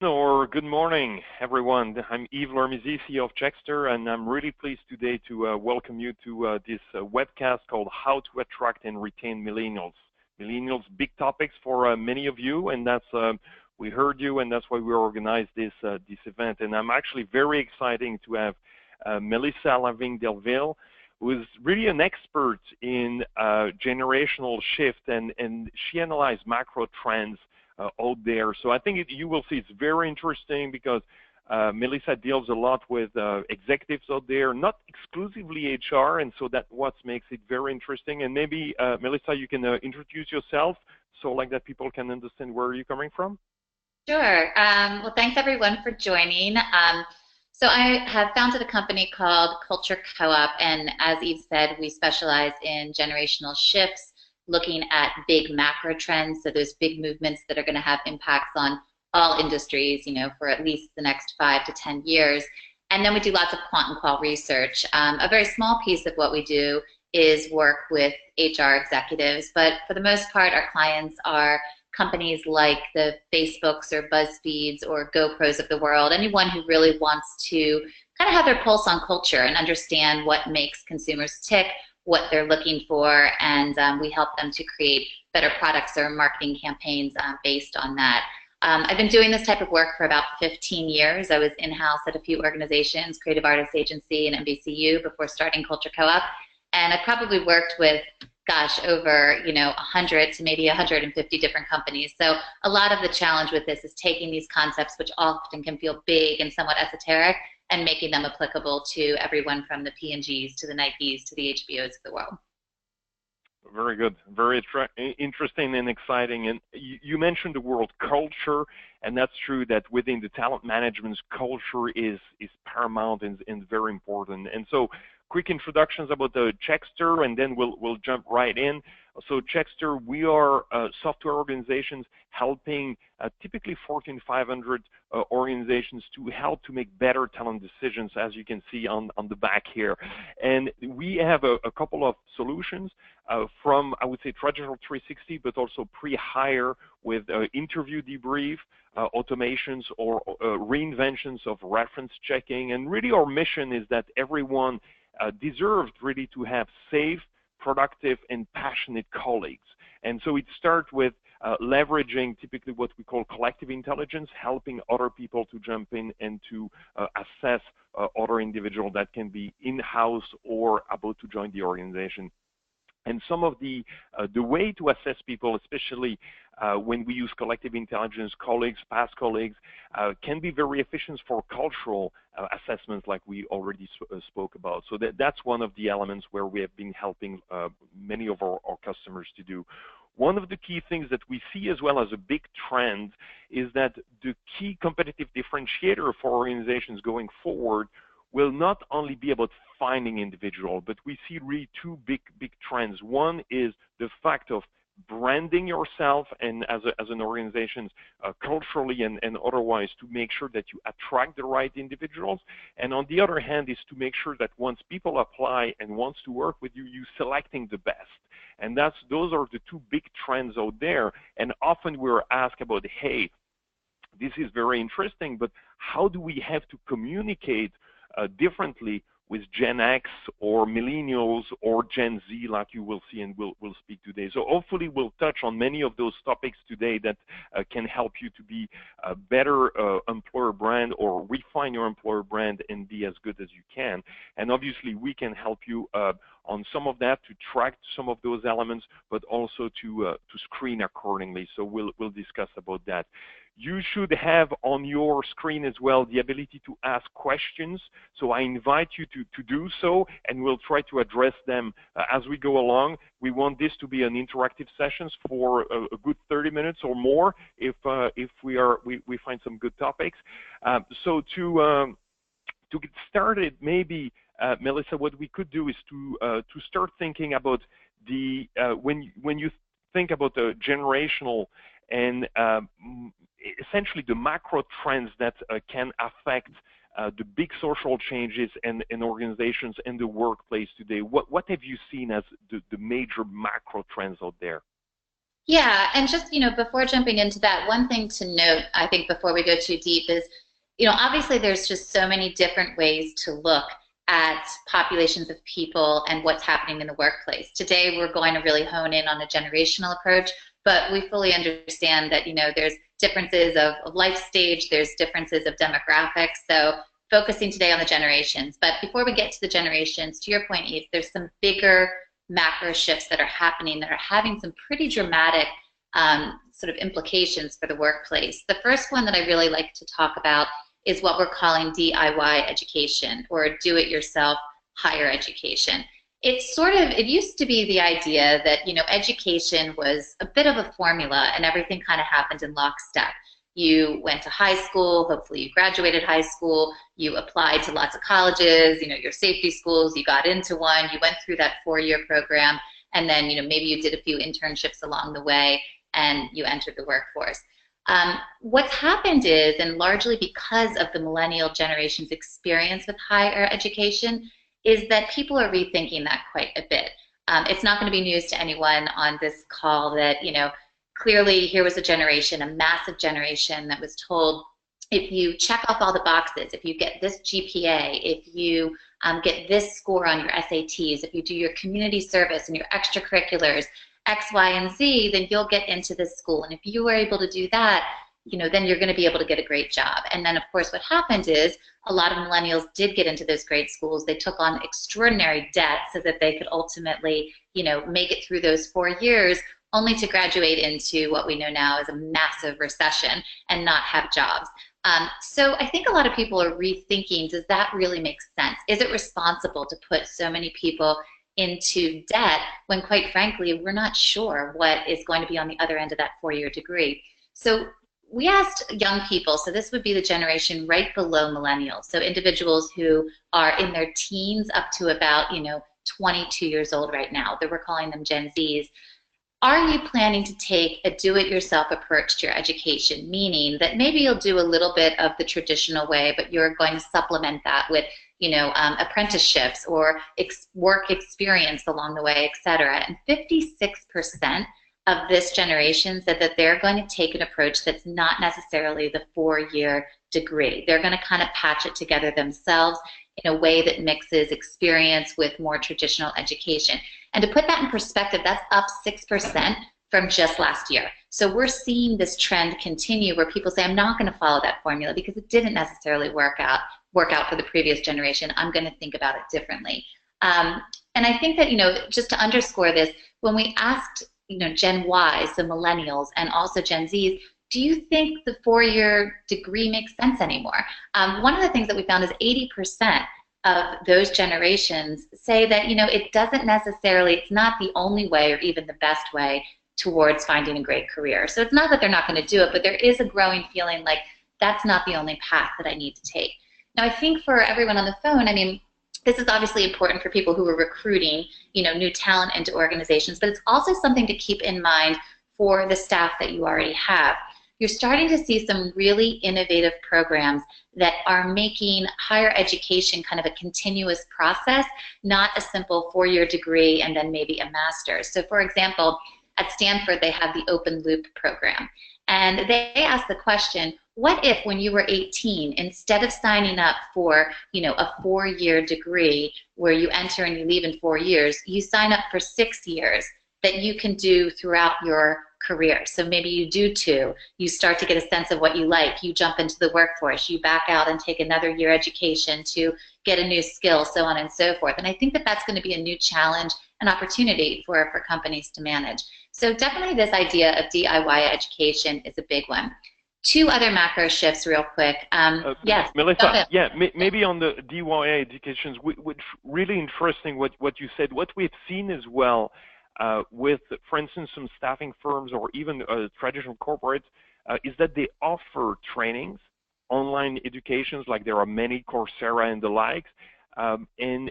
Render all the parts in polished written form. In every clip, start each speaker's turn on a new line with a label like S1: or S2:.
S1: Or good morning, everyone. I'm Yves, Lermusi, CEO of Checkster, and I'm really pleased today to welcome you to this webcast called How to Attract and Retain Millennials. Millennials, big topics for many of you, and that's we heard you, and that's why we organized this event. And I'm actually very excited to have Melissa Lavigne-Delville, who is really an expert in generational shift, and she analyzed macro trends out there. So I think you will see it's very interesting because Melissa deals a lot with executives out there, not exclusively HR, and so that's what makes it very interesting. And maybe, Melissa, you can introduce yourself so like that people can understand where you're coming from.
S2: Sure. Well, thanks everyone for joining. So I have founded a company called Culture Co-op, and as Yves said, we specialize in generational shifts, looking at big macro trends, so those big movements that are going to have impacts on all industries, for at least the next 5 to 10 years. And then we do lots of quant and qual research. A very small piece of what we do is work with HR executives, but for the most part, our clients are companies like the Facebooks or BuzzFeeds or GoPros of the world, anyone who really wants to kind of have their pulse on culture and understand what makes consumers tick, what they're looking for, and we help them to create better products or marketing campaigns based on that. I've been doing this type of work for about 15 years. I was in-house at a few organizations, Creative Artists Agency and NBCU, before starting Culture Co-op, and I probably worked with, over 100 to maybe 150 different companies. So a lot of the challenge with this is taking these concepts, which often can feel big and somewhat esoteric, and making them applicable to everyone from the P&Gs to the Nikes to the HBOs of the world.
S1: Very good. Very interesting and exciting. And you mentioned the word culture, and that's true that within the talent management, culture is paramount and very important. And so quick introductions about the Checkster, and then we'll jump right in. So Checkster, we are software organizations helping typically Fortune 500 organizations to help to make better talent decisions, as you can see on the back here. And we have a couple of solutions from, I would say, traditional 360, but also pre-hire with interview debrief, automations or reinventions of reference checking. And really our mission is that everyone deserved really to have safe, productive, and passionate colleagues. And so it starts with leveraging typically what we call collective intelligence, helping other people to jump in and to assess other individuals that can be in-house or about to join the organization. And some of the way to assess people, especially when we use collective intelligence, colleagues, past colleagues, can be very efficient for cultural assessments like we already spoke about. So that's one of the elements where we have been helping many of our customers to do. One of the key things that we see as well as a big trend is that the key competitive differentiator for organizations going forward will not only be about finding individual, but we see really two big trends. One is the fact of branding yourself and as an organization culturally and otherwise to make sure that you attract the right individuals. And on the other hand is to make sure that once people apply and wants to work with you, you're selecting the best. And those are the two big trends out there. And often we're asked about, hey, this is very interesting, but how do we have to communicate differently with Gen X or Millennials or Gen Z, like you will see and we'll speak today. So hopefully we'll touch on many of those topics today that can help you to be a better employer brand or refine your employer brand and be as good as you can. And obviously we can help you on some of that to track some of those elements, but also to screen accordingly. So we'll discuss about that. You should have on your screen as well the ability to ask questions. So I invite you to do so, and we'll try to address them as we go along. We want this to be an interactive sessions for a good 30 minutes or more if we find some good topics. So to get started, maybe Melissa, what we could do is to start thinking about the when you think about the generational and essentially the macro trends that can affect the big social changes in organizations and the workplace today. What have you seen as the major macro trends out there?
S2: Yeah, and just, before jumping into that, one thing to note, I think, before we go too deep is, obviously there's just so many different ways to look at populations of people and what's happening in the workplace. Today, we're going to really hone in on a generational approach, but we fully understand that, there's differences of life stage, there's differences of demographics. So focusing today on the generations. But before we get to the generations, to your point, Yves, there's some bigger macro shifts that are happening that are having some pretty dramatic sort of implications for the workplace. The first one that I really like to talk about is what we're calling DIY education, or do-it-yourself higher education. It used to be the idea that, education was a bit of a formula and everything kind of happened in lockstep. You went to high school, hopefully you graduated high school, you applied to lots of colleges, your safety schools, you got into one, you went through that 4-year program, and then, maybe you did a few internships along the way and you entered the workforce. What's happened is, and largely because of the millennial generation's experience with higher education, is that people are rethinking that quite a bit. It's not going to be news to anyone on this call that, clearly here was a generation, a massive generation that was told, if you check off all the boxes, if you get this GPA, if you get this score on your SATs, if you do your community service and your extracurriculars, X, Y, and Z, then you'll get into this school. And if you were able to do that, then you're going to be able to get a great job. And then, of course, what happened is a lot of millennials did get into those great schools. They took on extraordinary debt so that they could ultimately, make it through those 4 years, only to graduate into what we know now as a massive recession and not have jobs. So I think a lot of people are rethinking, does that really make sense? Is it responsible to put so many people into debt when, quite frankly, we're not sure what is going to be on the other end of that 4-year degree? So we asked young people, so this would be the generation right below millennials, so individuals who are in their teens up to about 22 years old right now. We're calling them Gen Zs. Are you planning to take a do-it-yourself approach to your education, meaning that maybe you'll do a little bit of the traditional way, but you're going to supplement that with apprenticeships or work experience along the way, et cetera? And 56% of this generation said that they're going to take an approach that's not necessarily the 4-year degree. They're going to kind of patch it together themselves in a way that mixes experience with more traditional education. And to put that in perspective, that's up 6% from just last year. So we're seeing this trend continue where people say, I'm not going to follow that formula because it didn't necessarily work out for the previous generation. I'm going to think about it differently. And I think that, just to underscore this, when we asked, Gen Y, so millennials, and also Gen Zs, do you think the 4-year degree makes sense anymore? One of the things that we found is 80% of those generations say that, it doesn't necessarily, it's not the only way or even the best way towards finding a great career. So it's not that they're not going to do it, but there is a growing feeling like that's not the only path that I need to take. Now, I think for everyone on the phone, this is obviously important for people who are recruiting, new talent into organizations, but it's also something to keep in mind for the staff that you already have. You're starting to see some really innovative programs that are making higher education kind of a continuous process, not a simple 4-year degree and then maybe a master's. So for example, at Stanford, they have the open loop program. And they asked the question, what if when you were 18, instead of signing up for, a 4-year degree where you enter and you leave in 4 years, you sign up for 6 years that you can do throughout your career. So maybe you do 2, you start to get a sense of what you like, you jump into the workforce, you back out and take another year education to get a new skill, so on and so forth. And I think that that's going to be a new challenge and opportunity for companies to manage. So definitely this idea of DIY education is a big one. 2 other macro shifts real quick. Yes.
S1: Melissa, maybe on the DIY education, which really interesting what you said. What we've seen as well with, for instance, some staffing firms or even traditional corporates is that they offer trainings, online educations, like there are many, Coursera and the likes, and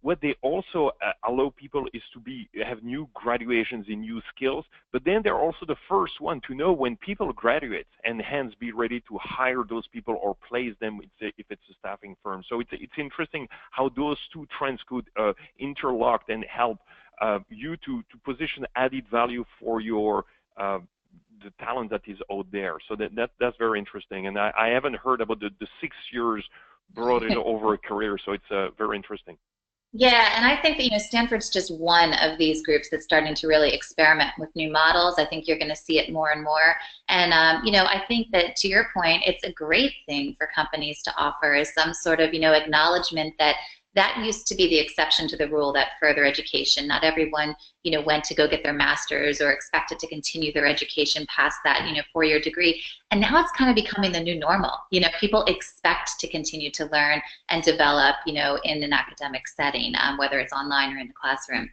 S1: what they also allow people is to have new graduations in new skills, but then they're also the first one to know when people graduate and hence be ready to hire those people or place them if it's a staffing firm. So it's interesting how those 2 trends could interlock and help you to position added value for your the talent that is out there. So that's very interesting. And I haven't heard about the 6 years brought it over a career. So it's very interesting.
S2: Yeah, and I think that, Stanford's just one of these groups that's starting to really experiment with new models. I think you're going to see it more and more. And, I think that, to your point, it's a great thing for companies to offer is some sort of, acknowledgement that used to be the exception to the rule, that further education. Not everyone, went to go get their master's or expected to continue their education past that, 4-year degree. And now it's kind of becoming the new normal. People expect to continue to learn and develop, in an academic setting, whether it's online or in the classroom.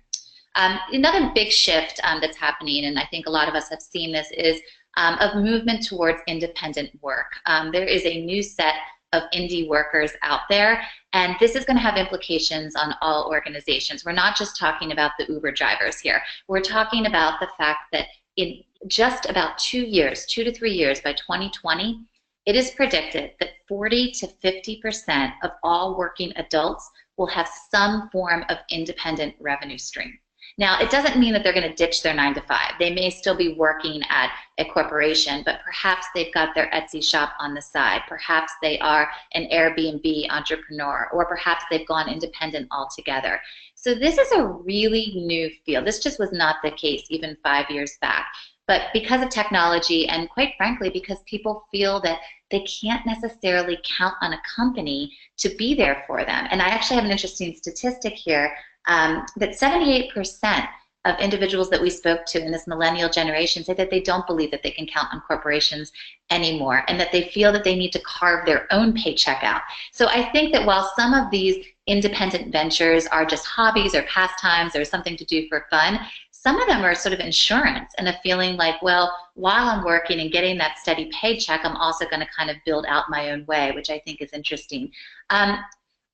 S2: Another big shift that's happening, and I think a lot of us have seen this, is of movement towards independent work. There is a new set of indie workers out there, and this is going to have implications on all organizations. We're not just talking about the Uber drivers here. We're talking about the fact that in just about 2 to 3 years, by 2020, it is predicted that 40 to 50% of all working adults will have some form of independent revenue stream. Now, it doesn't mean that they're going to ditch their 9 to 5. They may still be working at a corporation, but perhaps they've got their Etsy shop on the side. Perhaps they are an Airbnb entrepreneur, or perhaps they've gone independent altogether. So this is a really new field. This just was not the case even 5 years back. But because of technology, and quite frankly, because people feel that they can't necessarily count on a company to be there for them. And I actually have an interesting statistic here. That 78% of individuals that we spoke to in this millennial generation say that they don't believe that they can count on corporations anymore, and that they feel that they need to carve their own paycheck out. So I think that while some of these independent ventures are just hobbies or pastimes or something to do for fun, some of them are sort of insurance and a feeling like, well, while I'm working and getting that steady paycheck, I'm also going to kind of build out my own way, which I think is interesting.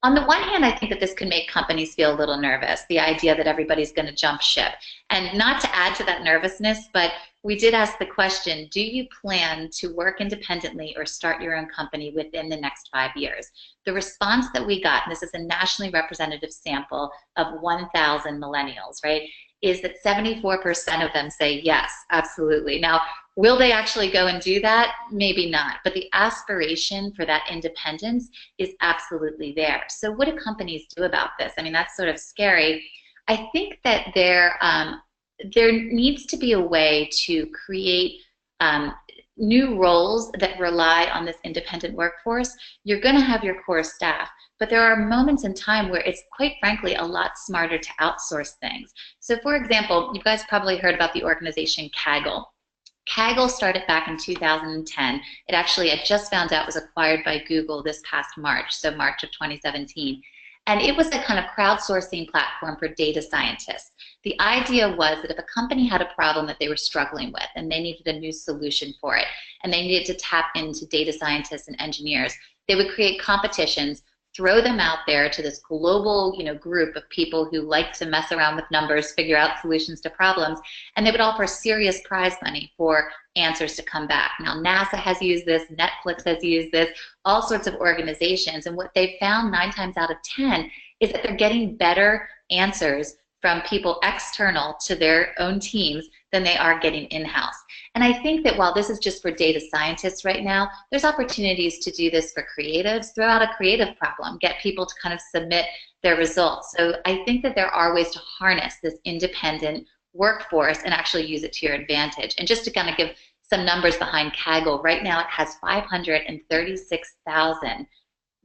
S2: On the one hand, I think that this can make companies feel a little nervous, the idea that everybody's going to jump ship. And not to add to that nervousness, but we did ask the question, do you plan to work independently or start your own company within the next 5 years? The response that we got, and this is a nationally representative sample of 1,000 millennials, right, is that 74% of them say yes, absolutely. Now, will they actually go and do that? Maybe not, but the aspiration for that independence is absolutely there. So what do companies do about this? I mean, that's sort of scary. I think that there needs to be a way to create new roles that rely on this independent workforce. You're going to have your core staff, but there are moments in time where it's quite frankly a lot smarter to outsource things. So for example, you guys probably heard about the organization Kaggle. Kaggle started back in 2010. It actually, I just found out, was acquired by Google this past March, so March of 2017. And it was a kind of crowdsourcing platform for data scientists. The idea was that if a company had a problem that they were struggling with and they needed a new solution for it, and they needed to tap into data scientists and engineers, they would create competitions, throw them out there to this global, group of people who like to mess around with numbers, figure out solutions to problems, and they would offer serious prize money for answers to come back. Now, NASA has used this, Netflix has used this, all sorts of organizations, and what they've found 9 times out of 10 is that they're getting better answers from people external to their own teams than they are getting in-house. And I think that while this is just for data scientists right now, there's opportunities to do this for creatives. Throw out a creative problem, get people to kind of submit their results. So I think that there are ways to harness this independent workforce and actually use it to your advantage. And just to kind of give some numbers behind Kaggle, right now it has 536,000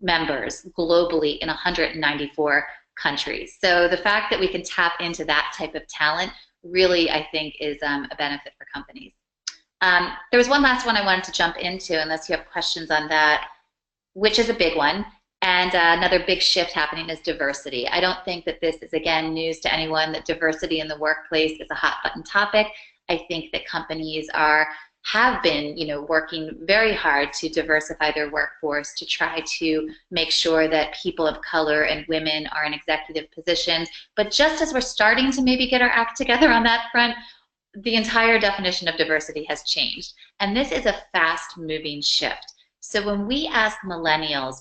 S2: members globally in 194 countries. So the fact that we can tap into that type of talent really, I think, is a benefit for companies. There was one last one I wanted to jump into, unless you have questions on that, which is a big one. And another big shift happening is diversity. I don't think that this is, again, news to anyone that diversity in the workplace is a hot button topic. I think that companies have been, working very hard to diversify their workforce, to try to make sure that people of color and women are in executive positions. But just as we're starting to maybe get our act together on that front, the entire definition of diversity has changed. And this is a fast-moving shift. So when we ask millennials,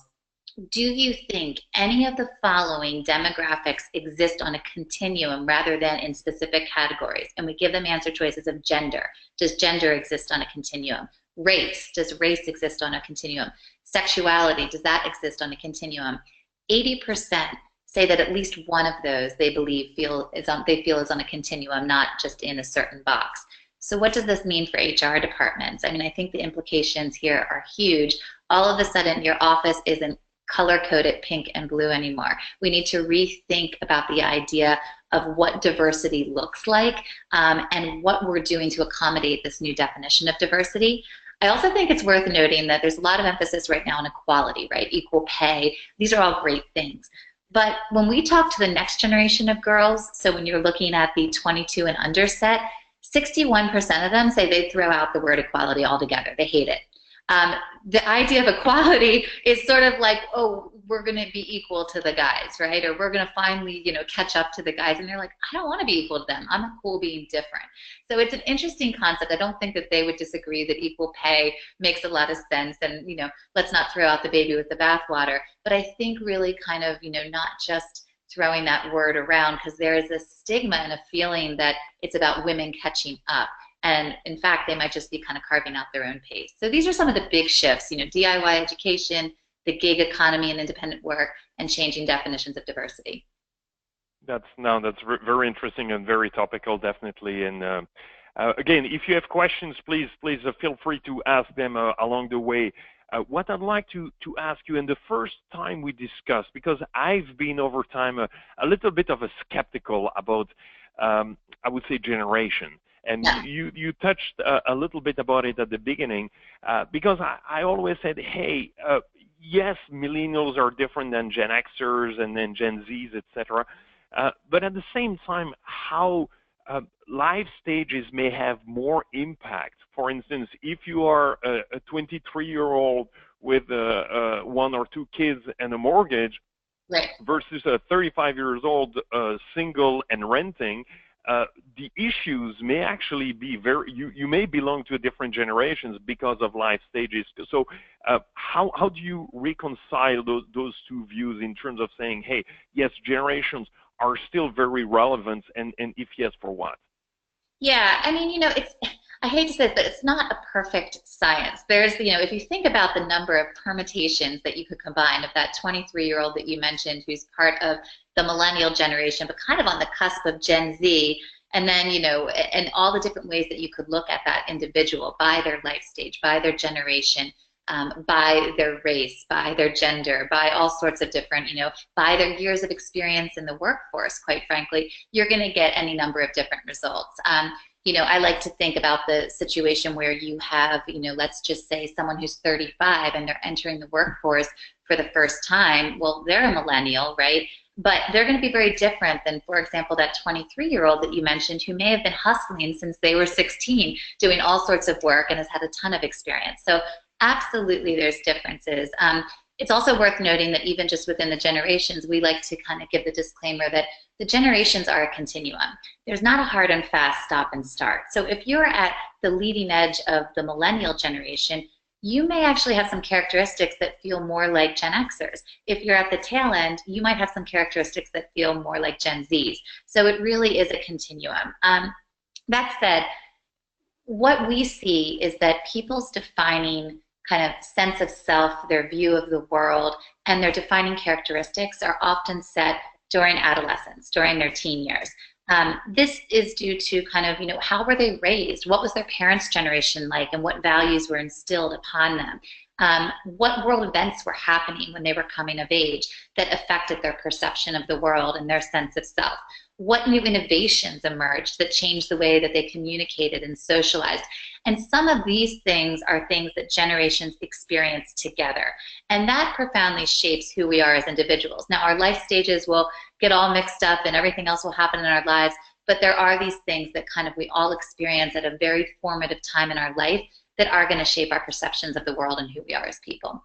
S2: do you think any of the following demographics exist on a continuum rather than in specific categories? And we give them answer choices of gender. Does gender exist on a continuum? Race, does race exist on a continuum? Sexuality, does that exist on a continuum? 80% say that at least one of those they feel is on a continuum, not just in a certain box. So what does this mean for HR departments? I mean, I think the implications here are huge. All of a sudden, your office isn't color-coded pink and blue anymore. We need to rethink about the idea of what diversity looks like and what we're doing to accommodate this new definition of diversity. I also think it's worth noting that there's a lot of emphasis right now on equality, right? Equal pay. These are all great things. But when we talk to the next generation of girls, so when you're looking at the 22 and under set, 61% of them say they throw out the word equality altogether. They hate it. The idea of equality is sort of like, oh, we're going to be equal to the guys, right? Or we're going to finally, catch up to the guys. And they're like, I don't want to be equal to them. I'm cool being different. So it's an interesting concept. I don't think that they would disagree that equal pay makes a lot of sense. And, let's not throw out the baby with the bathwater. But I think really kind of, not just throwing that word around, because there is a stigma and a feeling that it's about women catching up. And in fact, they might just be kind of carving out their own pace. So these are some of the big shifts, DIY education, the gig economy and independent work, and changing definitions of diversity.
S1: That's very interesting and very topical, definitely. And again, if you have questions, please feel free to ask them along the way. What I'd like to ask you, and the first time we discussed, because I've been over time a little bit of a skeptical about, I would say, generation. And yeah. you touched a little bit about it at the beginning, because I always said, hey, yes, millennials are different than Gen Xers and then Gen Zs, etc. But at the same time, how life stages may have more impact. For instance, if you are a 23-year-old with one or two kids and a mortgage, right, versus a 35 years old single and renting, the issues may actually be you may belong to different generations because of life stages. So how do you reconcile those two views in terms of saying, hey, yes, generations are still very relevant, and if yes, for what?
S2: Yeah, I mean, I hate to say it, but it's not a perfect science. There's, if you think about the number of permutations that you could combine of that 23-year-old that you mentioned who's part of the millennial generation, but kind of on the cusp of Gen Z, and then, and all the different ways that you could look at that individual by their life stage, by their generation, by their race, by their gender, by all sorts of different, by their years of experience in the workforce, quite frankly, you're going to get any number of different results. I like to think about the situation where you have, let's just say someone who's 35 and they're entering the workforce for the first time. Well, they're a millennial, right? But they're going to be very different than, for example, that 23-year-old that you mentioned who may have been hustling since they were 16, doing all sorts of work and has had a ton of experience. So absolutely there's differences. It's also worth noting that even just within the generations, we like to kind of give the disclaimer that the generations are a continuum. There's not a hard and fast stop and start. So if you're at the leading edge of the millennial generation, you may actually have some characteristics that feel more like Gen Xers. If you're at the tail end, you might have some characteristics that feel more like Gen Zs. So it really is a continuum. That said, what we see is that people's defining kind of sense of self, their view of the world, and their defining characteristics are often set during adolescence, during their teen years. This is due to kind of, how were they raised? What was their parents' generation like, and what values were instilled upon them? What world events were happening when they were coming of age that affected their perception of the world and their sense of self? What new innovations emerged that changed the way that they communicated and socialized? And some of these things are things that generations experience together. And that profoundly shapes who we are as individuals. Now, our life stages will get all mixed up and everything else will happen in our lives, but there are these things that kind of we all experience at a very formative time in our life that are going to shape our perceptions of the world and who we are as people.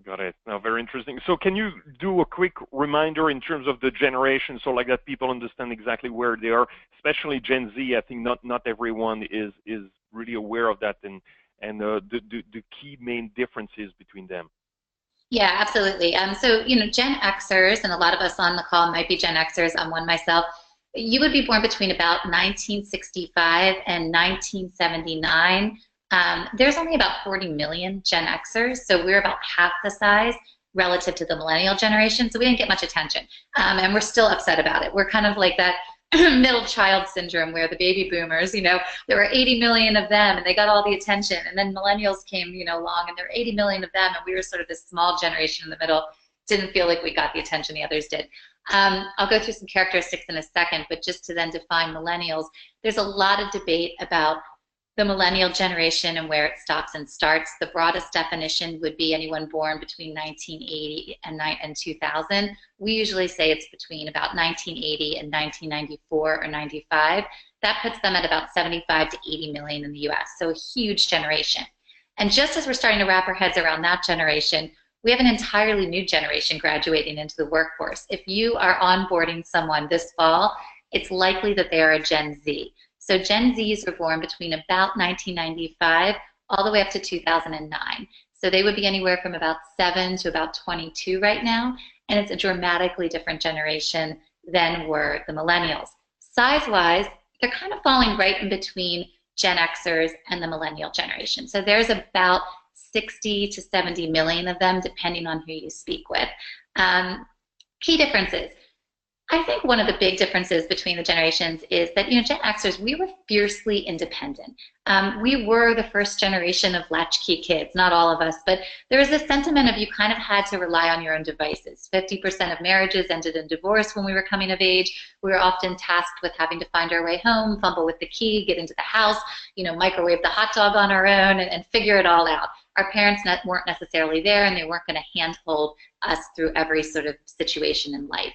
S1: Got it. Now, very interesting. So can you do a quick reminder in terms of the generation, so like that people understand exactly where they are, especially Gen Z? I think not everyone is really aware of that, and the key main differences between them.
S2: Yeah, absolutely. So, Gen Xers, and a lot of us on the call might be Gen Xers, I'm one myself. You would be born between about 1965 and 1979. There's only about 40 million Gen Xers, so we're about half the size relative to the millennial generation, so we didn't get much attention. And we're still upset about it. We're kind of like that middle child syndrome where the baby boomers, there were 80 million of them and they got all the attention. And then millennials came, along and there were 80 million of them and we were sort of this small generation in the middle. Didn't feel like we got the attention the others did. I'll go through some characteristics in a second, but just to then define millennials, there's a lot of debate about the millennial generation and where it stops and starts. The broadest definition would be anyone born between 1980 and 2000. We usually say it's between about 1980 and 1994 or 95. That puts them at about 75 to 80 million in the US, so a huge generation. And just as we're starting to wrap our heads around that generation, we have an entirely new generation graduating into the workforce. If you are onboarding someone this fall, it's likely that they are a Gen Z. So Gen Zs were born between about 1995 all the way up to 2009. So they would be anywhere from about 7 to about 22 right now, and it's a dramatically different generation than were the millennials. Size-wise, they're kind of falling right in between Gen Xers and the millennial generation. So there's about 60 to 70 million of them, depending on who you speak with. Key differences. I think one of the big differences between the generations is that, Gen Xers, we were fiercely independent. We were the first generation of latchkey kids, not all of us, but there was this sentiment of you kind of had to rely on your own devices. 50% of marriages ended in divorce when we were coming of age. We were often tasked with having to find our way home, fumble with the key, get into the house, microwave the hot dog on our own and figure it all out. Our parents weren't necessarily there and they weren't going to handhold us through every sort of situation in life.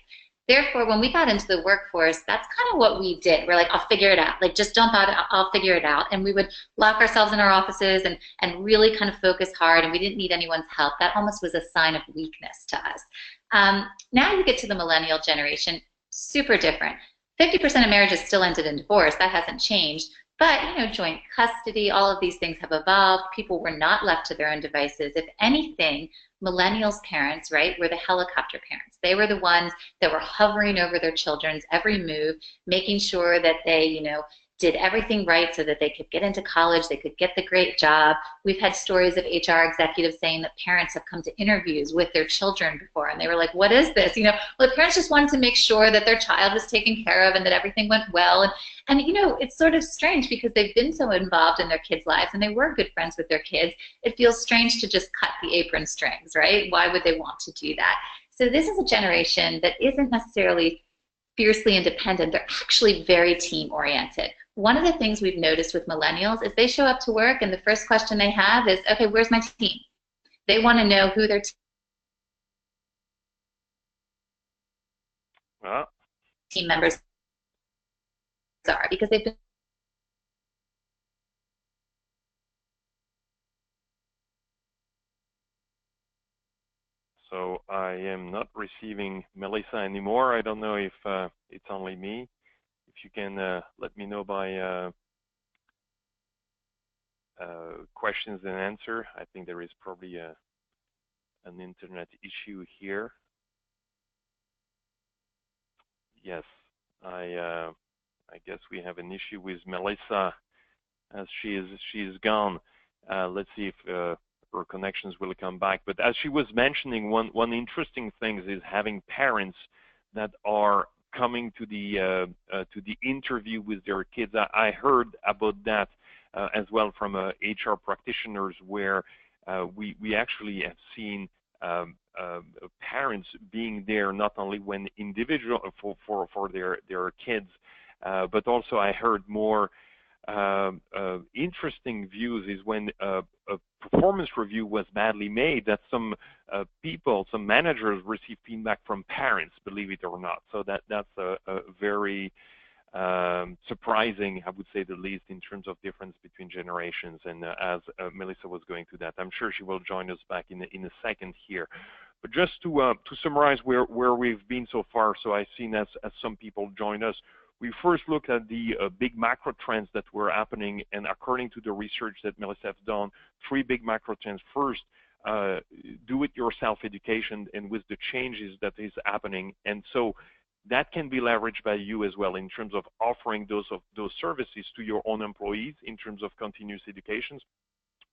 S2: Therefore, when we got into the workforce, that's kind of what we did. We're like, I'll figure it out. Like, just dump out, I'll figure it out. And we would lock ourselves in our offices and really kind of focus hard, and we didn't need anyone's help. That almost was a sign of weakness to us. Now you get to the millennial generation, super different. 50% of marriages still ended in divorce. That hasn't changed. But, joint custody, all of these things have evolved. People were not left to their own devices. If anything, millennials' parents, right, were the helicopter parents. They were the ones that were hovering over their children's every move, making sure that they, did everything right so that they could get into college, they could get the great job. We've had stories of HR executives saying that parents have come to interviews with their children before, and they were like, what is this? Well, the parents just wanted to make sure that their child was taken care of and that everything went well. And it's sort of strange because they've been so involved in their kids' lives and they were good friends with their kids. It feels strange to just cut the apron strings, right? Why would they want to do that? So this is a generation that isn't necessarily fiercely independent. They're actually very team-oriented. One of the things we've noticed with millennials is they show up to work and the first question they have is, okay, where's my team? They want to know who their team members are because they've been
S1: So I am not receiving Melissa anymore. I don't know if it's only me. If you can let me know by questions and answer. I think there is probably an internet issue here. Yes, I guess we have an issue with Melissa as she is gone. Let's see if her connections will come back. But as she was mentioning, one interesting thing is having parents that are coming to the interview with their kids. I heard about that as well from HR practitioners, where we actually have seen parents being there not only when individual for their kids, but also I heard more interesting views is when a performance review was badly made, that some people, some managers receive feedback from parents, believe it or not. So that's a very surprising, I would say the least, in terms of difference between generations. And as Melissa was going through that, I'm sure she will join us back in a second here. But just to summarize where we've been so far, so I've seen as some people join us, we first looked at the big macro trends that were happening, and according to the research that Melissa has done, 3 big macro trends. First, do-it-yourself education and with the changes that is happening. And so that can be leveraged by you as well in terms of offering those services to your own employees in terms of continuous education,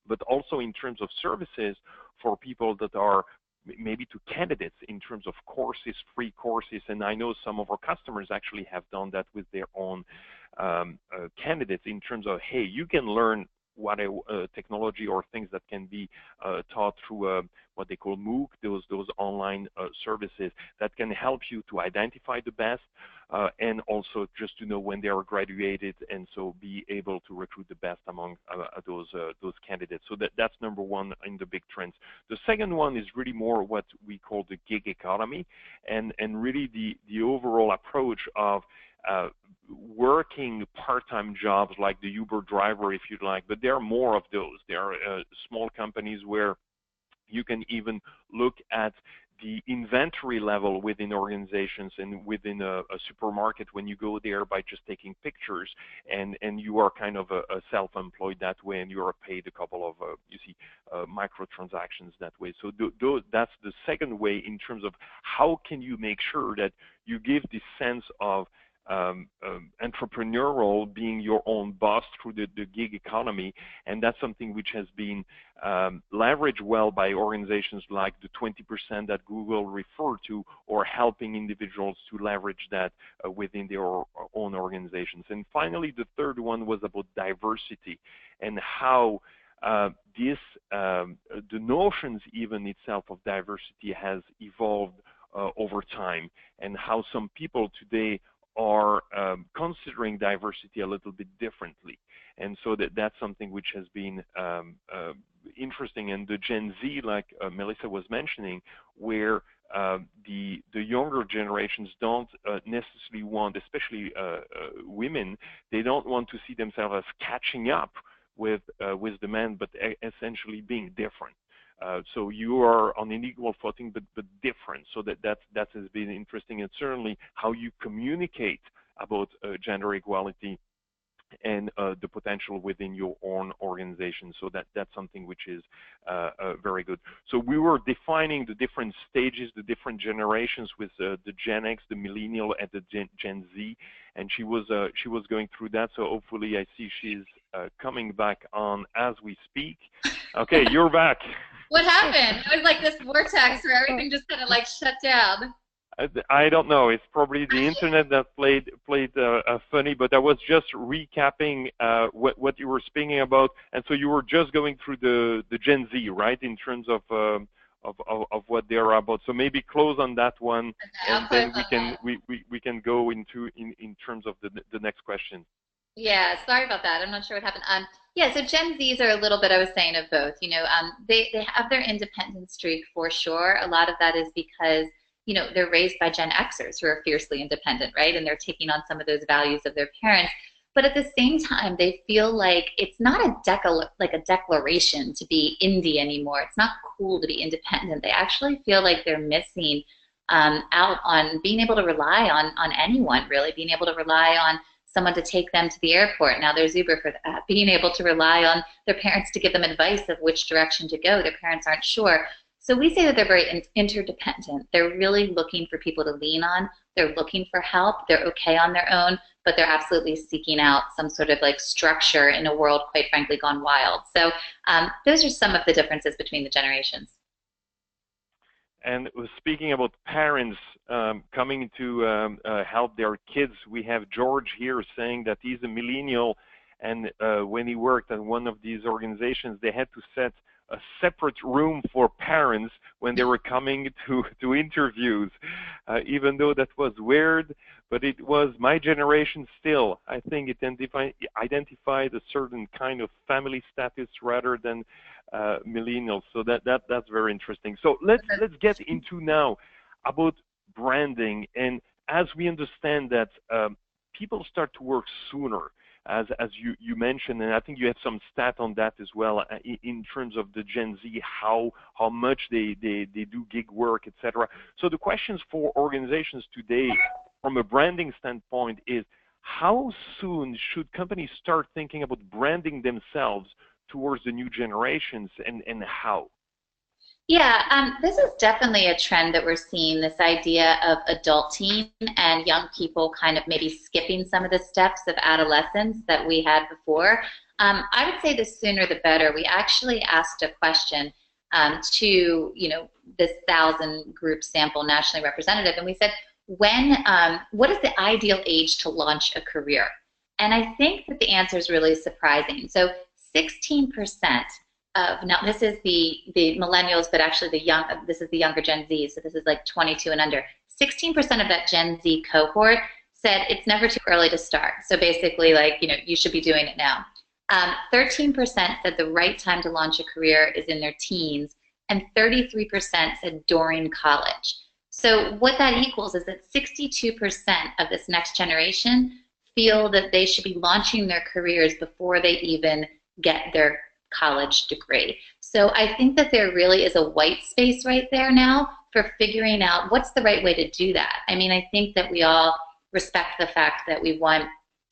S1: but also in terms of services for people that are maybe to candidates in terms of courses, free courses. And I know some of our customers actually have done that with their own candidates in terms of, hey, you can learn what technology or things that can be taught through what they call MOOC, those online services that can help you to identify the best and also just to know when they are graduated, and so be able to recruit the best among those candidates. So that's number one in the big trends. The second one is really more what we call the gig economy, and really the overall approach of working part-time jobs like the Uber driver, if you'd like, but there are more of those. There are small companies where you can even look at the inventory level within organizations and within a supermarket when you go there by just taking pictures, and you are kind of a self-employed that way, and you are paid a couple of microtransactions that way. So that's the second way in terms of how can you make sure that you give this sense of entrepreneurial, being your own boss through the gig economy. And that's something which has been leveraged well by organizations like the 20% that Google referred to, or helping individuals to leverage that within their own organizations. And finally, the third one was about diversity and how the notions even itself of diversity has evolved over time, and how some people today are considering diversity a little bit differently. And so that's something which has been interesting. And the Gen Z, like Melissa was mentioning, where the younger generations don't necessarily want, especially women, they don't want to see themselves as catching up with the men, but essentially being different. So you are on an equal footing, but different. So that has been interesting, and certainly how you communicate about gender equality and the potential within your own organization. So that's something which is very good. So we were defining the different stages, the different generations with the Gen X, the Millennial, and the Gen Z, and she was going through that. So hopefully I see she's coming back on as we speak. Okay, you're back.
S2: What happened? It was like this vortex where everything just kind of like shut down.
S1: I don't know. It's probably the internet that played funny, but I was just recapping what you were speaking about, and so you were just going through the Gen Z, right, in terms of what they're about. So maybe close on that one, and then we can go into in terms of the next question.
S2: Yeah, sorry about that. I'm not sure what happened. Yeah, so Gen Zs are a little bit, I was saying, of both. You know, they have their independent streak for sure. A lot of that is because, you know, they're raised by Gen Xers who are fiercely independent, right? And they're taking on some of those values of their parents. But at the same time, they feel like it's not a declaration to be indie anymore. It's not cool to be independent. They actually feel like they're missing out on being able to rely on anyone, really, being able to rely on someone to take them to the airport. Now there's Uber for that. Being able to rely on their parents to give them advice of which direction to go. Their parents aren't sure. So we say that they're very interdependent. They're really looking for people to lean on. They're looking for help. They're okay on their own, but they're absolutely seeking out some sort of like structure in a world, quite frankly, gone wild. So those are some of the differences between the generations.
S1: And speaking about parents coming to help their kids, we have George here saying that he's a millennial, and when he worked at one of these organizations, they had to set a separate room for parents when they were coming to interviews, even though that was weird, but it was my generation still. I think it identified a certain kind of family status rather than millennials. So that's very interesting. So let's get into now about branding, and as we understand that people start to work sooner, as you mentioned, and I think you have some stat on that as well in terms of the Gen Z, how much they do gig work, etc. So the questions for organizations today from a branding standpoint is, how soon should companies start thinking about branding themselves towards the new generations, and how?
S2: Yeah, this is definitely a trend that we're seeing, this idea of adulting and young people kind of maybe skipping some of the steps of adolescence that we had before. I would say the sooner the better. We actually asked a question to, this 1,000 group sample nationally representative, and we said, what is the ideal age to launch a career? And I think that the answer is really surprising. So 16% now this is the millennials, but actually this is the younger Gen Z, so this is like 22 and under. 16% of that Gen Z cohort said it's never too early to start. So basically, like, you should be doing it now. 13% said the right time to launch a career is in their teens, and 33% said during college. So what that equals is that 62% of this next generation feel that they should be launching their careers before they even get their college degree. So I think that there really is a white space right there now for figuring out what's the right way to do that. I mean, I think that we all respect the fact that we want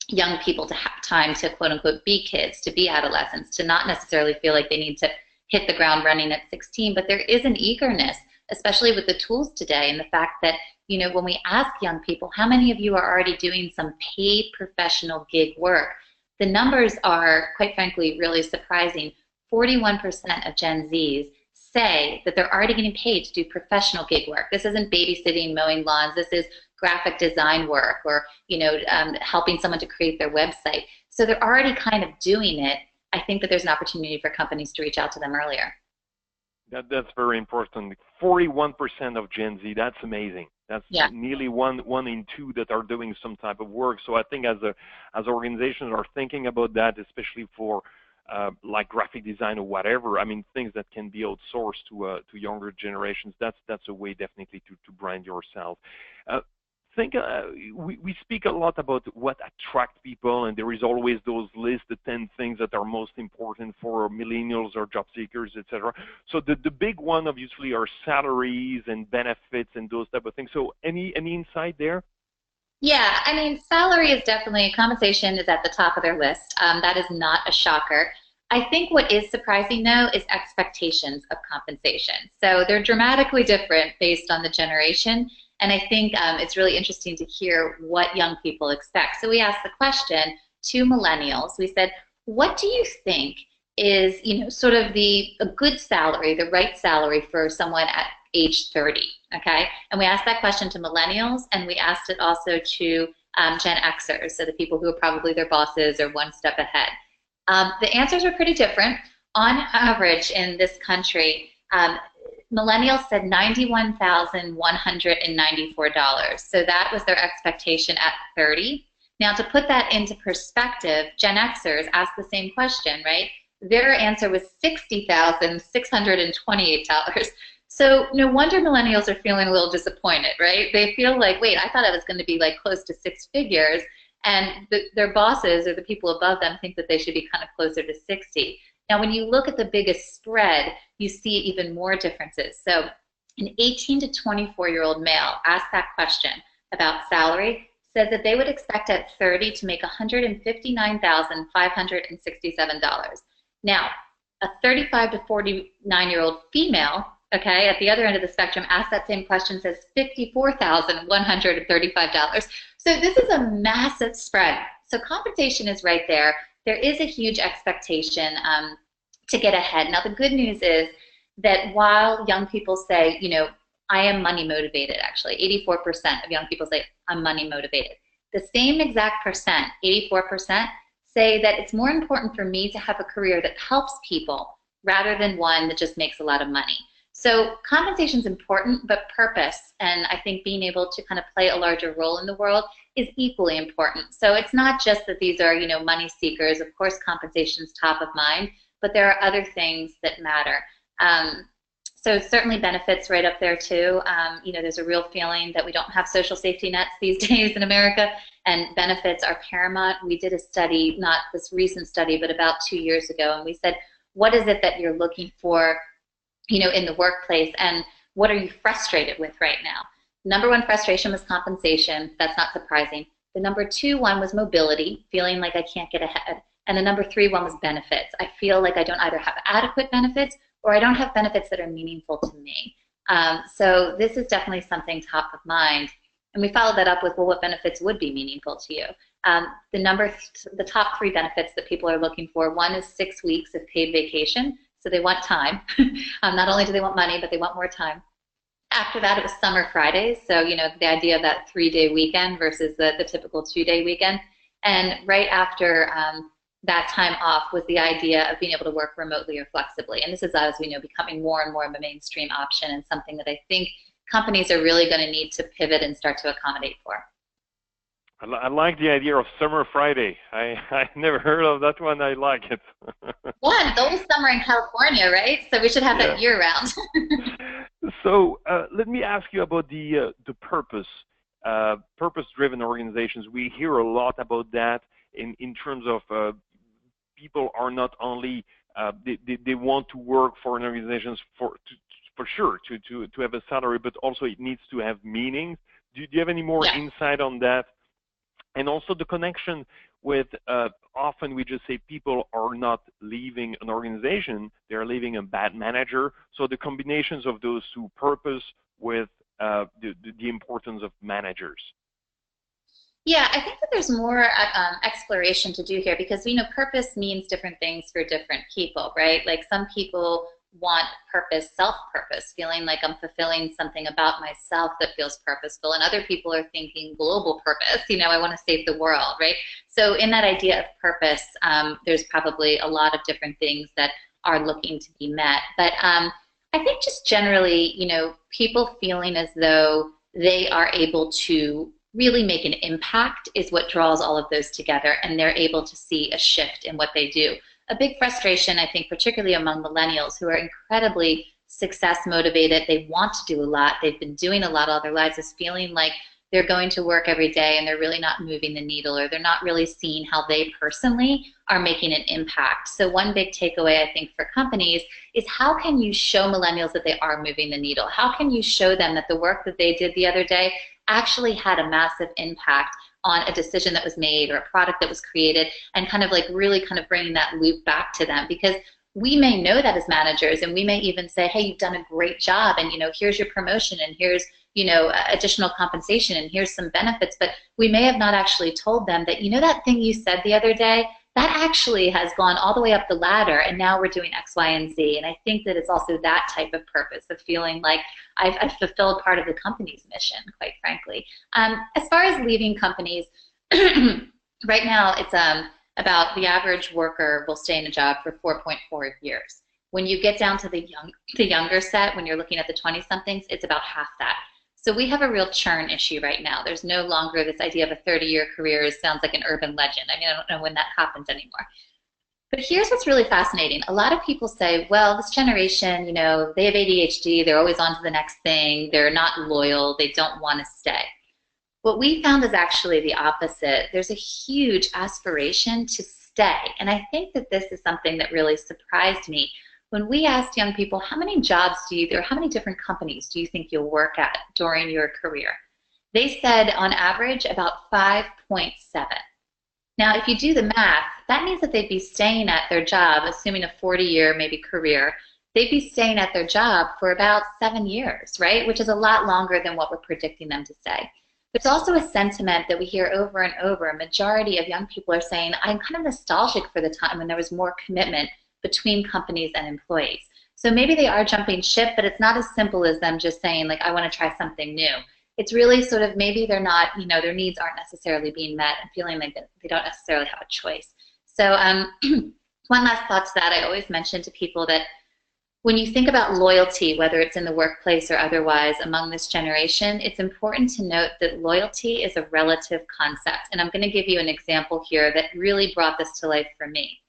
S2: young people to have time to quote unquote be kids, to be adolescents, to not necessarily feel like they need to hit the ground running at 16, but there is an eagerness, especially with the tools today and the fact that, when we ask young people, how many of you are already doing some paid professional gig work? The numbers are, quite frankly, really surprising. 41% of Gen Zs say that they're already getting paid to do professional gig work. This isn't babysitting, mowing lawns. This is graphic design work or, helping someone to create their website. So they're already kind of doing it. I think that there's an opportunity for companies to reach out to them earlier.
S1: That's very important. 41% of Gen Z, that's amazing. That's nearly one in two that are doing some type of work. So I think as organizations are thinking about that, especially for like graphic design or whatever, I mean, things that can be outsourced to younger generations, that's a way definitely to brand yourself. We speak a lot about what attracts people, and there is always those lists, the 10 things that are most important for millennials or job seekers, etc. So the big one, obviously, are salaries and benefits and those type of things. So any insight there?
S2: Yeah, I mean, salary is definitely, compensation is at the top of their list. That is not a shocker. I think what is surprising, though, is expectations of compensation. So they're dramatically different based on the generation. And I think it's really interesting to hear what young people expect. So we asked the question to millennials. We said, what do you think is, sort of a good salary, the right salary for someone at age 30, okay? And we asked that question to millennials, and we asked it also to Gen Xers, so the people who are probably their bosses or one step ahead. The answers are pretty different. On average in this country, millennials said $91,194. So that was their expectation at 30. Now, to put that into perspective, Gen Xers asked the same question, right? Their answer was $60,628. So no wonder millennials are feeling a little disappointed, right? They feel like, wait, I thought I was going to be like close to six figures, and their bosses or the people above them think that they should be kind of closer to 60. Now, when you look at the biggest spread, you see even more differences. So an 18 to 24-year-old male asked that question about salary, said that they would expect at 30 to make $159,567. Now, a 35 to 49-year-old female, okay, at the other end of the spectrum, asked that same question, says $54,135. So this is a massive spread. So compensation is right there. There is a huge expectation to get ahead. Now, the good news is that while young people say, I am money motivated, actually, 84% of young people say, I'm money motivated. The same exact percent, 84%, say that it's more important for me to have a career that helps people rather than one that just makes a lot of money. So compensation is important, but purpose, and I think being able to kind of play a larger role in the world is equally important. So it's not just that these are, money seekers. Of course, compensation is top of mind, but there are other things that matter. So certainly benefits right up there too. There's a real feeling that we don't have social safety nets these days in America, and benefits are paramount. We did a study, not this recent study, but about 2 years ago, and we said, what is it that you're looking for, in the workplace, and what are you frustrated with right now? Number one frustration was compensation. That's not surprising. The number two one was mobility, feeling like I can't get ahead. And the number three one was benefits. I feel like I don't either have adequate benefits or I don't have benefits that are meaningful to me. So this is definitely something top of mind. And we followed that up with, well, what benefits would be meaningful to you? The top 3 benefits that people are looking for, one is 6 weeks of paid vacation. So they want time. Not only do they want money, but they want more time. After that, it was summer Fridays. So, the idea of that 3-day weekend versus the typical 2-day weekend. And right after that time off was the idea of being able to work remotely or flexibly. And this is, as we know, becoming more and more of a mainstream option, and something that I think companies are really going to need to pivot and start to accommodate for.
S1: I like the idea of summer Friday. I never heard of that one. I like it.
S2: Yeah, it's always summer in California, right? So we should have that year round.
S1: So let me ask you about the purpose, purpose-driven organizations. We hear a lot about that in terms of people are not only they want to work for an organization for sure to have a salary, but also it needs to have meaning. Do you have any more insight on that? And also the connection with often we just say people are not leaving an organization, they're leaving a bad manager. So the combinations of those two, purpose with the importance of managers.
S2: Yeah, I think that there's more exploration to do here, because purpose means different things for different people, right? Like some people want purpose, self-purpose, feeling like I'm fulfilling something about myself that feels purposeful, and other people are thinking global purpose, I want to save the world, right? So in that idea of purpose, there's probably a lot of different things that are looking to be met. But I think just generally, people feeling as though they are able to really make an impact is what draws all of those together, and they're able to see a shift in what they do. A big frustration, I think, particularly among millennials who are incredibly success motivated, they want to do a lot, they've been doing a lot all their lives, is feeling like they're going to work every day and they're really not moving the needle, or they're not really seeing how they personally are making an impact. So one big takeaway, I think, for companies is, how can you show millennials that they are moving the needle? How can you show them that the work that they did the other day actually had a massive impact on a decision that was made or a product that was created, and really bringing that loop back to them? Because we may know that as managers, and we may even say, hey, you've done a great job, and here's your promotion, and here's additional compensation, and here's some benefits, but we may have not actually told them that, that thing you said the other day, that actually has gone all the way up the ladder, and now we're doing X, Y, and Z. And I think that it's also that type of purpose of feeling like I've fulfilled part of the company's mission, quite frankly. As far as leaving companies, right now it's about the average worker will stay in a job for 4.4 years. When you get down to the younger set, when you're looking at the 20-somethings, it's about half that. So we have a real churn issue right now. There's no longer this idea of a 30-year career. It sounds like an urban legend. I don't know when that happens anymore. But here's what's really fascinating. A lot of people say, well, this generation, they have ADHD, they're always on to the next thing, they're not loyal, they don't want to stay. What we found is actually the opposite. There's a huge aspiration to stay. And I think that this is something that really surprised me. When we asked young people, how many jobs or how many different companies do you think you'll work at during your career? They said on average about 5.7. Now, if you do the math, that means that they'd be staying at their job, assuming a 40-year maybe career, they'd be staying at their job for about 7 years, right? Which is a lot longer than what we're predicting them to stay. There's also a sentiment that we hear over and over. A majority of young people are saying, I'm kind of nostalgic for the time when there was more commitment between companies and employees. So maybe they are jumping ship, but it's not as simple as them just saying, like, I want to try something new. It's really sort of, maybe they're not, their needs aren't necessarily being met, and feeling like they don't necessarily have a choice. So one last thought to that, I always mention to people that when you think about loyalty, whether it's in the workplace or otherwise among this generation, it's important to note that loyalty is a relative concept. And I'm going to give you an example here that really brought this to life for me.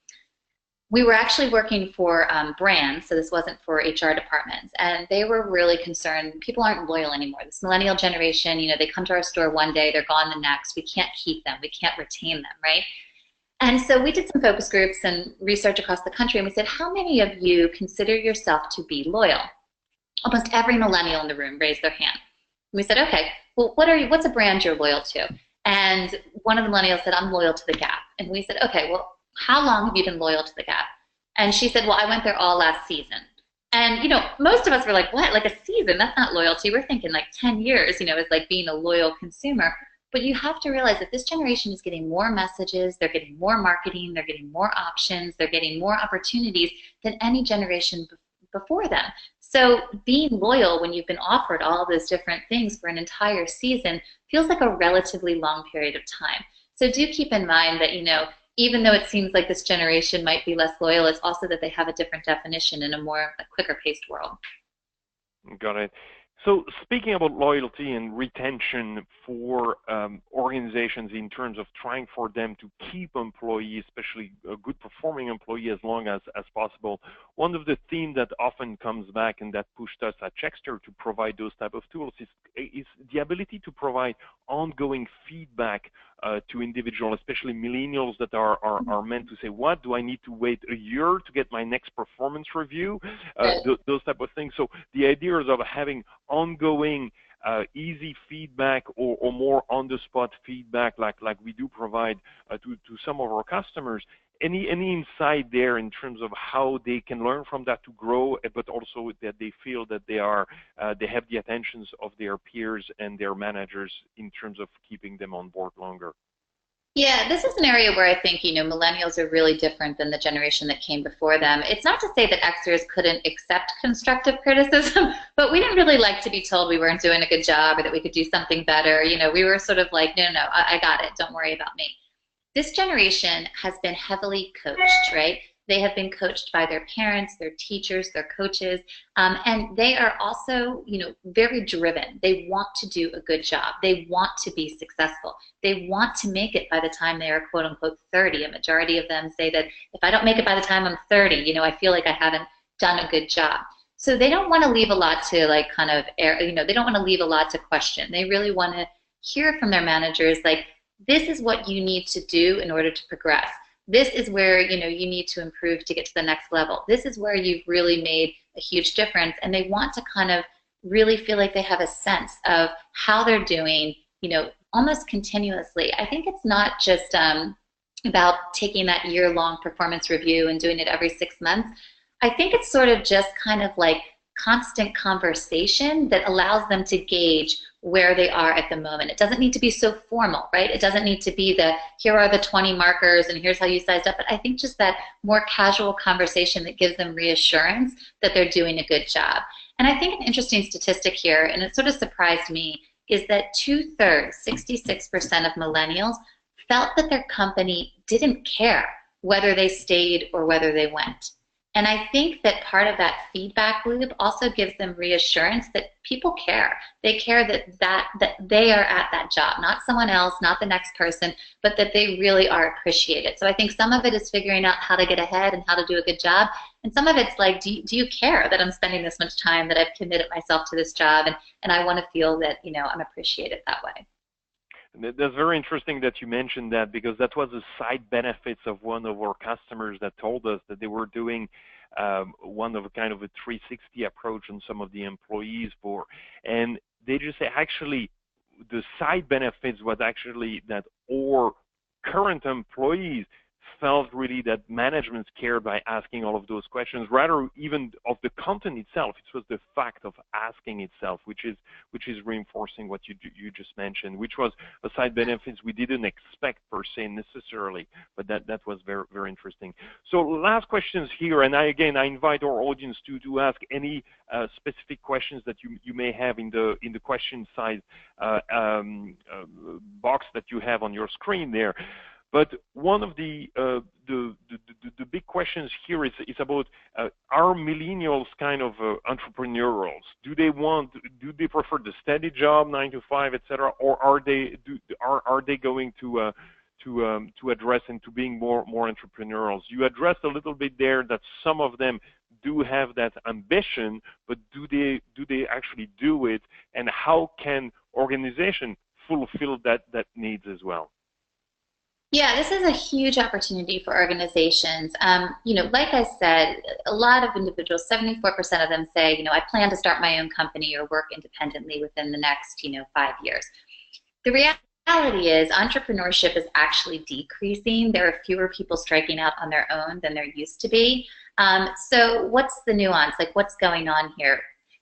S2: We were actually working for brands, so this wasn't for HR departments, and they were really concerned. People aren't loyal anymore. This millennial generation, they come to our store one day, they're gone the next. We can't keep them. We can't retain them, right? And so we did some focus groups and research across the country, and we said, how many of you consider yourself to be loyal? Almost every millennial in the room raised their hand. And we said, okay, well, what's a brand you're loyal to? And one of the millennials said, I'm loyal to the Gap. And we said, okay, well, how long have you been loyal to the Gap? And she said, well, I went there all last season. And, most of us were like, what? Like a season? That's not loyalty. We're thinking like 10 years, is like being a loyal consumer. But you have to realize that this generation is getting more messages, they're getting more marketing, they're getting more options, they're getting more opportunities than any generation before them. So being loyal when you've been offered all those different things for an entire season feels like a relatively long period of time. So do keep in mind that, even though it seems like this generation might be less loyal, it's also that they have a different definition in a quicker paced world.
S1: Got it. So speaking about loyalty and retention for organizations in terms of trying for them to keep employees, especially a good performing employee, as long as possible, one of the themes that often comes back and that pushed us at Checkster to provide those type of tools is the ability to provide ongoing feedback to individuals, especially millennials that are meant to say, what, do I need to wait a year to get my next performance review? Those type of things. So the idea is of having ongoing easy feedback or more on-the-spot feedback like we do provide to some of our customers. Any insight there in terms of how they can learn from that to grow, but also that they feel that they have the attentions of their peers and their managers in terms of keeping them on board longer?
S2: Yeah, this is an area where I think, millennials are really different than the generation that came before them. It's not to say that Xers couldn't accept constructive criticism, but we didn't really like to be told we weren't doing a good job or that we could do something better. We were sort of like, no, I got it. Don't worry about me. This generation has been heavily coached, right? They have been coached by their parents, their teachers, their coaches, and they are also, very driven. They want to do a good job. They want to be successful. They want to make it by the time they are quote unquote 30. A majority of them say that if I don't make it by the time I'm 30, I feel like I haven't done a good job. So they don't want to leave a lot to like kind of air, they don't want to leave a lot to question. They really want to hear from their managers like, this is what you need to do in order to progress. This is where you need to improve to get to the next level. This is where you've really made a huge difference, and they want to kind of really feel like they have a sense of how they're doing, almost continuously. I think it's not just about taking that year-long performance review and doing it every 6 months. I think it's sort of just kind of like constant conversation that allows them to gauge where they are at the moment. It doesn't need to be so formal, right? It doesn't need to be here are the 20 markers and here's how you sized up. But I think just that more casual conversation that gives them reassurance that they're doing a good job. And I think an interesting statistic here, and it sort of surprised me, is that 2/3, 66% of millennials felt that their company didn't care whether they stayed or whether they went. And I think that part of that feedback loop also gives them reassurance that people care. They care that they are at that job, not someone else, not the next person, but that they really are appreciated. So I think some of it is figuring out how to get ahead and how to do a good job. And some of it's like, do you care that I'm spending this much time, that I've committed myself to this job, and I want to feel that, I'm appreciated that way.
S1: That's very interesting that you mentioned that, because that was a side benefits of one of our customers that told us that they were doing one of a kind of a 360 approach on some of the employees and they just say actually the side benefits was actually that our current employees felt really that management cared by asking all of those questions, rather even of the content itself. It was the fact of asking itself, which is reinforcing what you just mentioned, which was a side benefits we didn't expect per se necessarily, but that was very, very interesting. So last questions here, and I invite our audience to ask any specific questions that you may have in the question size box that you have on your screen there. But one of the big questions here is about are millennials kind of entrepreneurials? Do they prefer the steady job, 9 to 5, etc., or are they going to address into being more entrepreneurials? You addressed a little bit there that some of them do have that ambition, but do they actually do it? And how can organization fulfill that needs as well?
S2: Yeah, this is a huge opportunity for organizations. Like I said, a lot of individuals, 74% of them say, I plan to start my own company or work independently within the next, 5 years. The reality is entrepreneurship is actually decreasing. There are fewer people striking out on their own than there used to be. So what's the nuance? Like, what's going on here?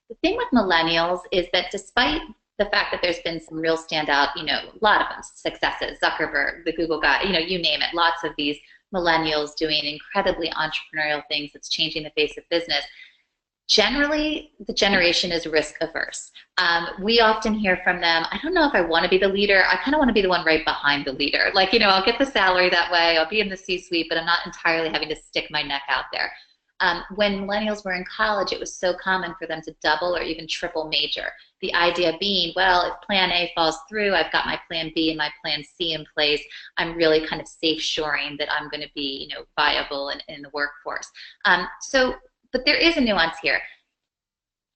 S2: The thing with millennials is that despite the fact that there's been some real standout, a lot of them, successes, Zuckerberg, the Google guy, you name it, lots of these millennials doing incredibly entrepreneurial things that's changing the face of business. Generally, the generation is risk averse. We often hear from them, I don't know if I want to be the leader. I kind of want to be the one right behind the leader. Like, I'll get the salary that way. I'll be in the C-suite, but I'm not entirely having to stick my neck out there. When millennials were in college, it was so common for them to double or even triple major. The idea being, well, if plan A falls through, I've got my plan B and my plan C in place. I'm really kind of safe shoring that I'm going to be, viable in the workforce. But there is a nuance here.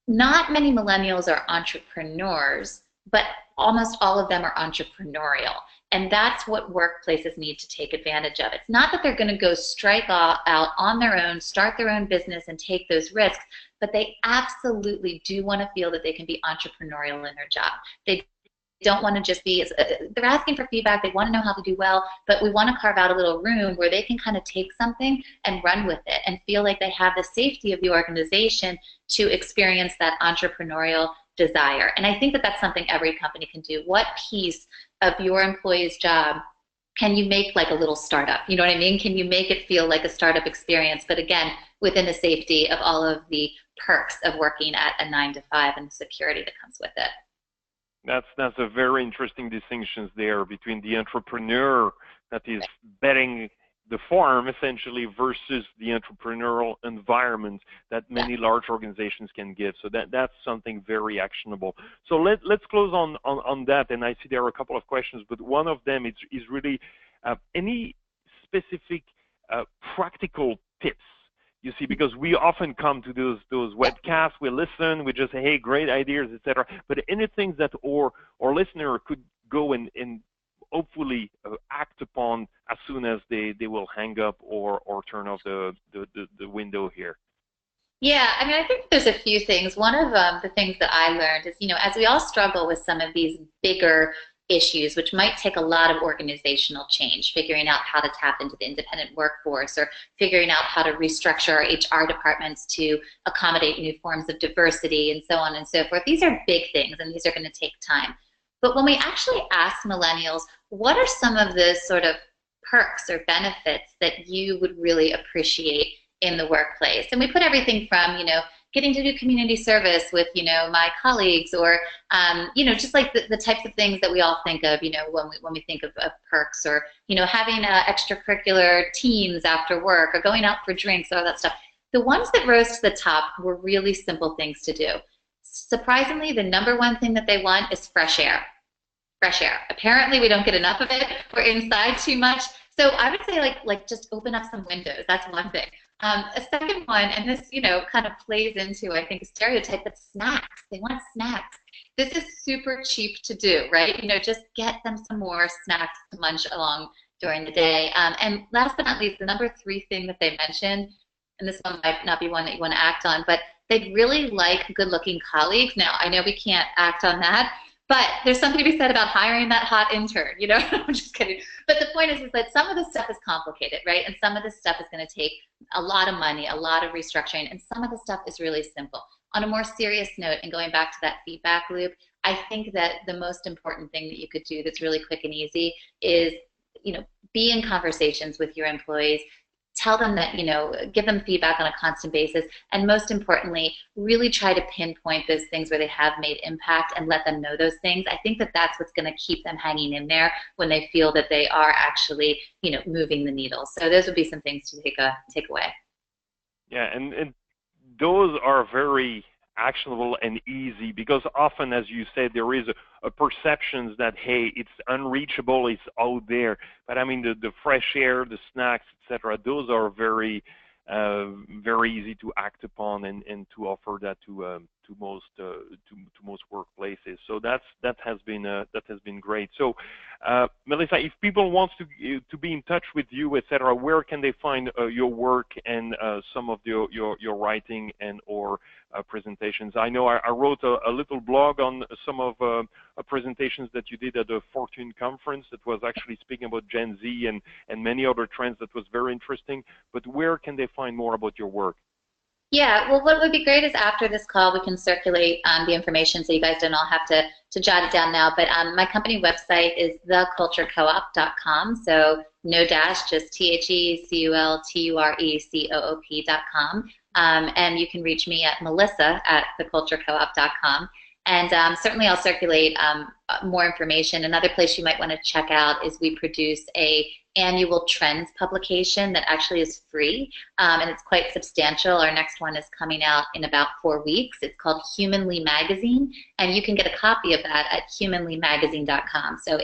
S2: Not many millennials are entrepreneurs, but almost all of them are entrepreneurial. And that's what workplaces need to take advantage of. It's not that they're going to go strike out on their own, start their own business and take those risks, but they absolutely do want to feel that they can be entrepreneurial in their job. They don't want to just be, they're asking for feedback, they want to know how to do well, but we want to carve out a little room where they can kind of take something and run with it and feel like they have the safety of the organization to experience that entrepreneurial desire. And I think that that's something every company can do. What piece of your employee's job can you make like a little startup? You know what I mean? Can you make it feel like a startup experience, but again, within the safety of all of the perks of working at a 9 to 5 and the security that comes with it?
S1: That's a very interesting distinction there between the entrepreneur that is betting the farm essentially versus the entrepreneurial environment that many large organizations can give. So that's something very actionable. So let's close on that. And I see there are a couple of questions, but one of them is really any specific practical tips. You see, because we often come to those webcasts, we listen, we just say, hey, great ideas, etc. But anything that our listener could go and hopefully act upon as soon as they will hang up or turn off the window here.
S2: Yeah, I mean, I think there's a few things. One of the things that I learned is, as we all struggle with some of these bigger issues, which might take a lot of organizational change, figuring out how to tap into the independent workforce or figuring out how to restructure our HR departments to accommodate new forms of diversity and so on and so forth. These are big things and these are going to take time. But when we actually ask millennials, what are some of the sort of perks or benefits that you would really appreciate in the workplace? And we put everything from, getting to do community service with, my colleagues, or, just like the types of things that we all think of, when we think of perks, or, having extracurricular teams after work, or going out for drinks, all that stuff. The ones that rose to the top were really simple things to do. Surprisingly, the number one thing that they want is fresh air. Fresh air. Apparently, we don't get enough of it. We're inside too much. So I would say, like just open up some windows. That's one thing. A second one, and this, kind of plays into, I think, a stereotype, but snacks. They want snacks. This is super cheap to do, right? Just get them some more snacks to munch along during the day. And last but not least, the number 3 thing that they mentioned, and this one might not be one that you want to act on, but they'd really like good-looking colleagues. Now, I know we can't act on that, but there's something to be said about hiring that hot intern, I'm just kidding. But the point is that some of this stuff is complicated, right? And some of this stuff is going to take a lot of money, a lot of restructuring, and some of the stuff is really simple. On a more serious note, and going back to that feedback loop, I think that the most important thing that you could do that's really quick and easy is, be in conversations with your employees. Tell them that, give them feedback on a constant basis, and most importantly, really try to pinpoint those things where they have made impact and let them know those things. I think that that's what's going to keep them hanging in there when they feel that they are actually, moving the needle. So those would be some things to take away.
S1: Yeah, and those are very actionable and easy, because often, as you said, there is a perception that, hey, it's unreachable, it's out there. But I mean, the fresh air, the snacks, etc., those are very easy to act upon and to offer that to most workplaces. So that has been great. So Melissa, if people want to be in touch with you, etc., where can they find your work and some of your writing and or presentations? I know I wrote a little blog on some of presentations that you did at the Fortune conference that was actually speaking about Gen Z and many other trends that was very interesting. But where can they find more about your work?
S2: Yeah, well, what would be great is after this call, we can circulate the information so you guys don't all have to jot it down now. But my company website is theculturecoop.com. So no dash, just TheCultureCoop.com. And you can reach me at melissa@theculturecoop.com. And certainly I'll circulate more information. Another place you might want to check out is we produce a annual trends publication that actually is free, and it's quite substantial. Our next one is coming out in about 4 weeks. It's called Humanly Magazine, and you can get a copy of that at humanlymagazine.com. So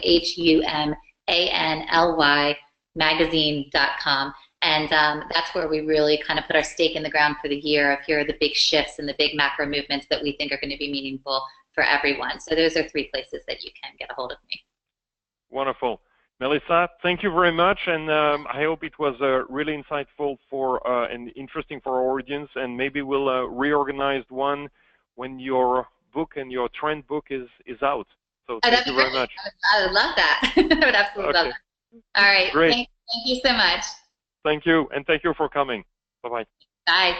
S2: HUMANLY magazine.com. And that's where we really kind of put our stake in the ground for the year of here are the big shifts and the big macro movements that we think are going to be meaningful for everyone. So those are 3 places that you can get a hold of me.
S1: Wonderful. Melissa, thank you very much, and I hope it was really insightful and interesting for our audience, and maybe we'll reorganize one when your book and your trend book is out. So thank you very much.
S2: I would love that. I would absolutely love that. All right.
S1: Great.
S2: Thank you so much.
S1: Thank you, and thank you for coming. Bye-bye.
S2: Bye.